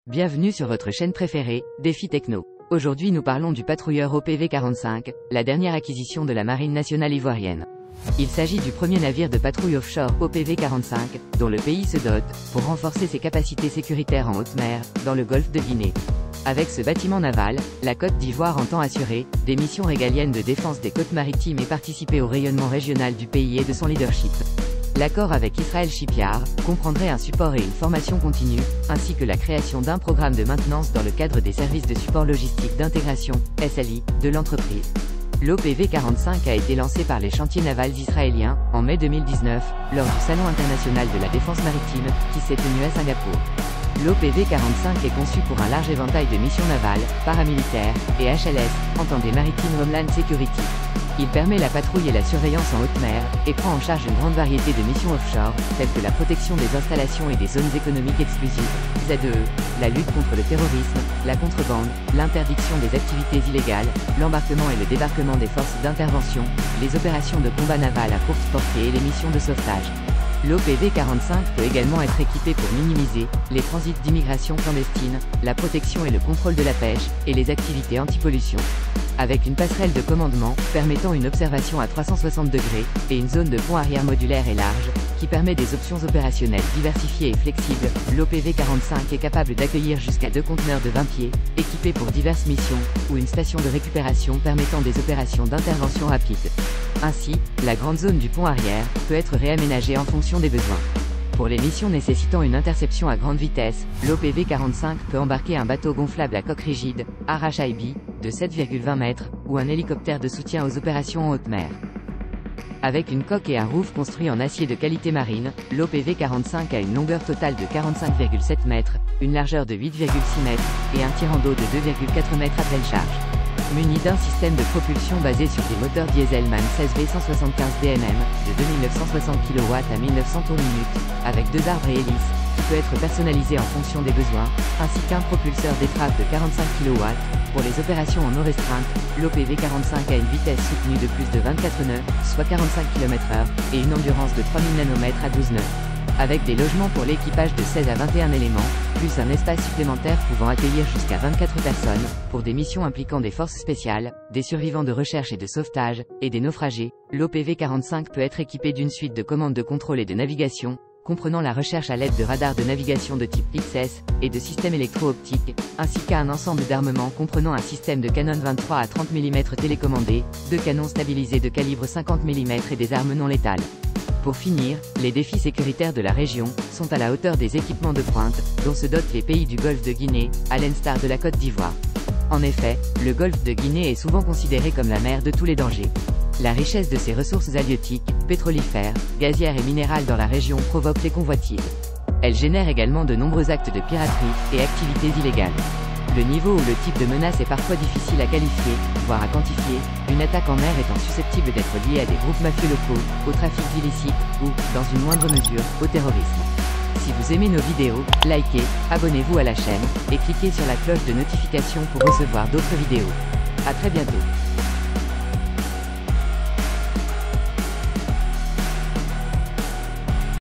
Bienvenue sur votre chaîne préférée, Défi Techno. Aujourd'hui nous parlons du patrouilleur OPV-45, la dernière acquisition de la Marine nationale ivoirienne. Il s'agit du premier navire de patrouille offshore OPV-45, dont le pays se dote, pour renforcer ses capacités sécuritaires en haute mer, dans le golfe de Guinée. Avec ce bâtiment naval, la Côte d'Ivoire entend assurer des missions régaliennes de défense des côtes maritimes et participer au rayonnement régional du pays et de son leadership. L'accord avec Israel Shipyard comprendrait un support et une formation continue, ainsi que la création d'un programme de maintenance dans le cadre des services de support logistique d'intégration, SLI, de l'entreprise. L'OPV-45 a été lancé par les chantiers navals israéliens, en mai 2019, lors du Salon international de la défense maritime, qui s'est tenu à Singapour. L'OPV-45 est conçu pour un large éventail de missions navales, paramilitaires, et HLS, entendez Maritime Homeland Security. Il permet la patrouille et la surveillance en haute mer, et prend en charge une grande variété de missions offshore, telles que la protection des installations et des zones économiques exclusives, ZEE, la lutte contre le terrorisme, la contrebande, l'interdiction des activités illégales, l'embarquement et le débarquement des forces d'intervention, les opérations de combat naval à courte portée et les missions de sauvetage. L'OPV-45 peut également être équipé pour minimiser les transits d'immigration clandestine, la protection et le contrôle de la pêche, et les activités anti-pollution. Avec une passerelle de commandement, permettant une observation à 360 degrés, et une zone de pont arrière modulaire et large, qui permet des options opérationnelles diversifiées et flexibles, l'OPV-45 est capable d'accueillir jusqu'à 2 conteneurs de 20 pieds, équipés pour diverses missions, ou une station de récupération permettant des opérations d'intervention rapide. Ainsi, la grande zone du pont arrière peut être réaménagée en fonction des besoins. Pour les missions nécessitant une interception à grande vitesse, l'OPV-45 peut embarquer un bateau gonflable à coque rigide, RHIB, de 7,20 mètres, ou un hélicoptère de soutien aux opérations en haute mer. Avec une coque et un roof construits en acier de qualité marine, l'OPV-45 a une longueur totale de 45,7 mètres, une largeur de 8,6 mètres, et un tirant d'eau de 2,4 mètres à pleine charge. Muni d'un système de propulsion basé sur des moteurs diesel MAN 16 V175 DNM, de 2960 kW à 1900 tours minute, avec 2 arbres et hélices, qui peut être personnalisé en fonction des besoins, ainsi qu'un propulseur d'étrave de 45 kW. Pour les opérations en eau restreinte, l'OPV-45 a une vitesse soutenue de plus de 24 nœuds, soit 45 km/h, et une endurance de 3000 nanomètres à 12 nœuds. Avec des logements pour l'équipage de 16 à 21 éléments, plus un espace supplémentaire pouvant accueillir jusqu'à 24 personnes, pour des missions impliquant des forces spéciales, des survivants de recherche et de sauvetage, et des naufragés, l'OPV-45 peut être équipé d'une suite de commandes de contrôle et de navigation, comprenant la recherche à l'aide de radars de navigation de type XS, et de systèmes électro-optiques, ainsi qu'à un ensemble d'armements comprenant un système de canon 23 à 30 mm télécommandé, 2 canons stabilisés de calibre 50 mm et des armes non létales. Pour finir, les défis sécuritaires de la région sont à la hauteur des équipements de pointe, dont se dotent les pays du golfe de Guinée, à l'instar de la Côte d'Ivoire. En effet, le golfe de Guinée est souvent considéré comme la mer de tous les dangers. La richesse de ses ressources halieutiques, pétrolifères, gazières et minérales dans la région provoque les convoitises. Elle génère également de nombreux actes de piraterie et activités illégales. Le niveau ou le type de menace est parfois difficile à qualifier, voire à quantifier, une attaque en mer étant susceptible d'être liée à des groupes mafieux locaux, au trafic illicite, ou, dans une moindre mesure, au terrorisme. Si vous aimez nos vidéos, likez, abonnez-vous à la chaîne, et cliquez sur la cloche de notification pour recevoir d'autres vidéos. À très bientôt.